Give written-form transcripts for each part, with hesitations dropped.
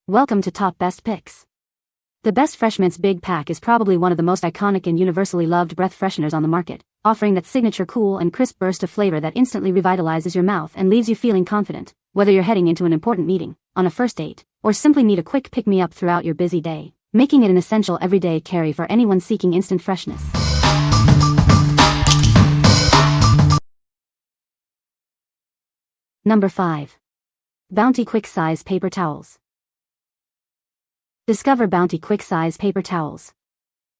Welcome to Top Best Picks. The best Freshmints Big Pack is probably one of the most iconic and universally loved breath fresheners on the market, offering that signature cool and crisp burst of flavor that instantly revitalizes your mouth and leaves you feeling confident, whether you're heading into an important meeting, on a first date, or simply need a quick pick-me-up throughout your busy day, making it an essential everyday carry for anyone seeking instant freshness. Number 5. Bounty Quick Size Paper Towels. Discover Bounty Quick Size Paper Towels.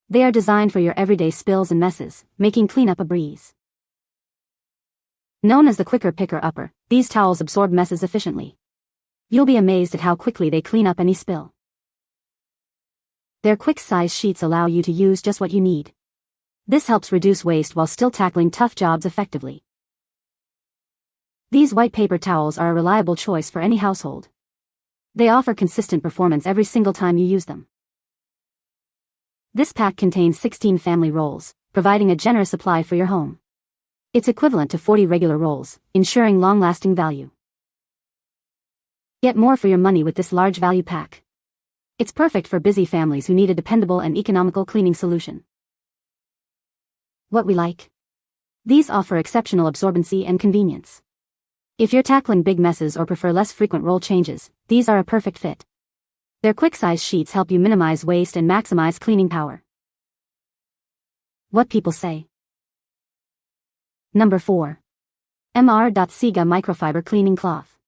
They are designed for your everyday spills and messes, making cleanup a breeze. Known as the quicker picker-upper, these towels absorb messes efficiently. You'll be amazed at how quickly they clean up any spill. Their quick-size sheets allow you to use just what you need. This helps reduce waste while still tackling tough jobs effectively. These white paper towels are a reliable choice for any household. They offer consistent performance every single time you use them. This pack contains 16 family rolls, providing a generous supply for your home. It's equivalent to 40 regular rolls, ensuring long-lasting value. Get more for your money with this large value pack. It's perfect for busy families who need a dependable and economical cleaning solution. What we like? These offer exceptional absorbency and convenience. If you're tackling big messes or prefer less frequent roll changes, these are a perfect fit. Their quick-size sheets help you minimize waste and maximize cleaning power. What people say. Number 4. MR.SIGA Microfiber Cleaning Cloth.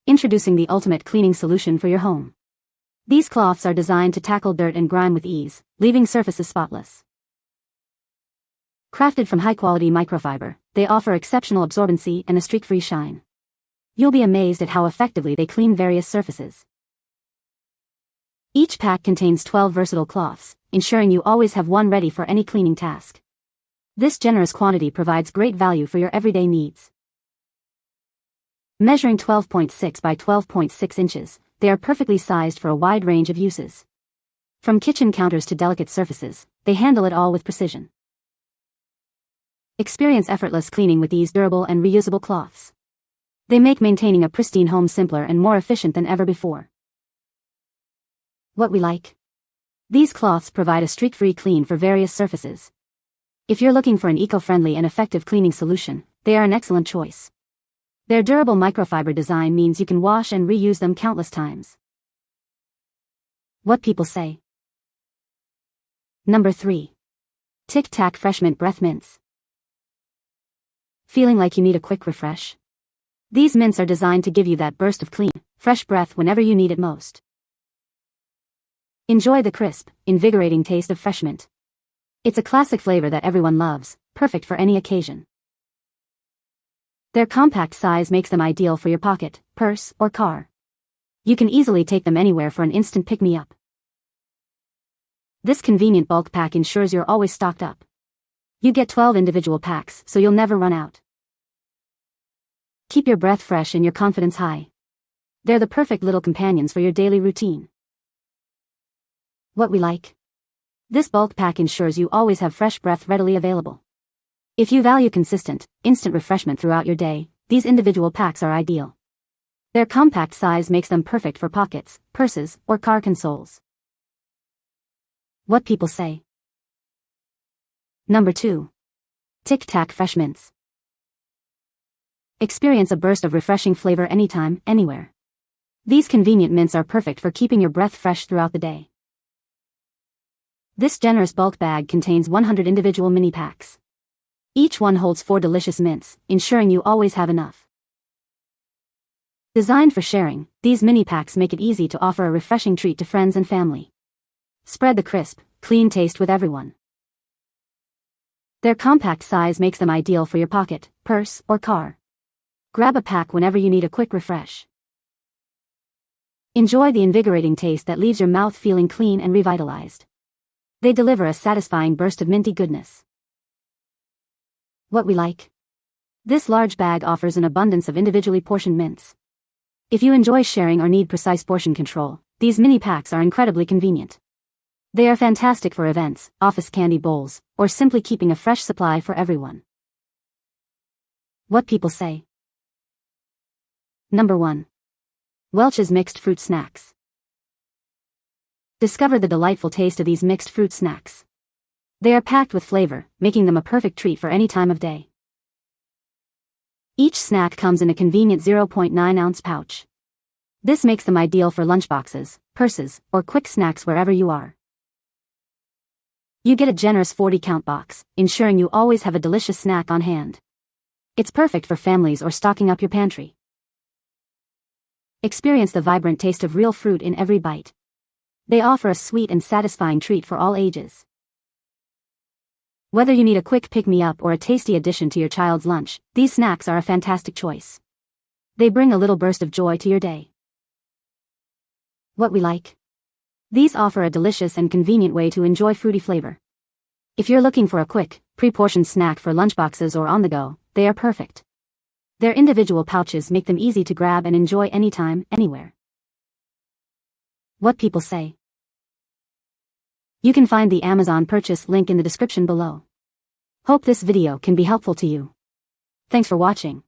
Introducing the ultimate cleaning solution for your home. These cloths are designed to tackle dirt and grime with ease, leaving surfaces spotless. Crafted from high-quality microfiber, they offer exceptional absorbency and a streak-free shine. You'll be amazed at how effectively they clean various surfaces. Each pack contains 12 versatile cloths, ensuring you always have one ready for any cleaning task. This generous quantity provides great value for your everyday needs. Measuring 12.6 by 12.6 inches, they are perfectly sized for a wide range of uses. From kitchen counters to delicate surfaces, they handle it all with precision. Experience effortless cleaning with these durable and reusable cloths. They make maintaining a pristine home simpler and more efficient than ever before. What we like? These cloths provide a streak-free clean for various surfaces. If you're looking for an eco-friendly and effective cleaning solution, they are an excellent choice. Their durable microfiber design means you can wash and reuse them countless times. What people say. Number 3. Tic Tac Freshmint Breath Mints. Feeling like you need a quick refresh? These mints are designed to give you that burst of clean, fresh breath whenever you need it most. Enjoy the crisp, invigorating taste of Freshmint. It's a classic flavor that everyone loves, perfect for any occasion. Their compact size makes them ideal for your pocket, purse, or car. You can easily take them anywhere for an instant pick-me-up. This convenient bulk pack ensures you're always stocked up. You get 12 individual packs, so you'll never run out. Keep your breath fresh and your confidence high. They're the perfect little companions for your daily routine. What we like? This bulk pack ensures you always have fresh breath readily available. If you value consistent, instant refreshment throughout your day, these individual packs are ideal. Their compact size makes them perfect for pockets, purses, or car consoles. What people say. Number 2. Tic Tac Freshmints. Experience a burst of refreshing flavor anytime, anywhere. These convenient mints are perfect for keeping your breath fresh throughout the day. This generous bulk bag contains 100 individual mini packs. Each one holds 4 delicious mints, ensuring you always have enough. Designed for sharing, these mini packs make it easy to offer a refreshing treat to friends and family. Spread the crisp, clean taste with everyone. Their compact size makes them ideal for your pocket, purse, or car. Grab a pack whenever you need a quick refresh. Enjoy the invigorating taste that leaves your mouth feeling clean and revitalized. They deliver a satisfying burst of minty goodness. What we like? This large bag offers an abundance of individually portioned mints. If you enjoy sharing or need precise portion control, these mini packs are incredibly convenient. They are fantastic for events, office candy bowls, or simply keeping a fresh supply for everyone. What people say. Number 1. WELCH'S mixed fruit snacks. Discover the delightful taste of these mixed fruit snacks. They are packed with flavor, making them a perfect treat for any time of day. Each snack comes in a convenient 0.9-ounce pouch. This makes them ideal for lunchboxes, purses, or quick snacks wherever you are. You get a generous 40-count box, ensuring you always have a delicious snack on hand. It's perfect for families or stocking up your pantry. Experience the vibrant taste of real fruit in every bite. They offer a sweet and satisfying treat for all ages. Whether you need a quick pick-me-up or a tasty addition to your child's lunch, these snacks are a fantastic choice. They bring a little burst of joy to your day. What we like. These offer a delicious and convenient way to enjoy fruity flavor. If you're looking for a quick, pre-portioned snack for lunchboxes or on the go, they are perfect. Their individual pouches make them easy to grab and enjoy anytime, anywhere. What people say. You can find the Amazon purchase link in the description below. Hope this video can be helpful to you. Thanks for watching.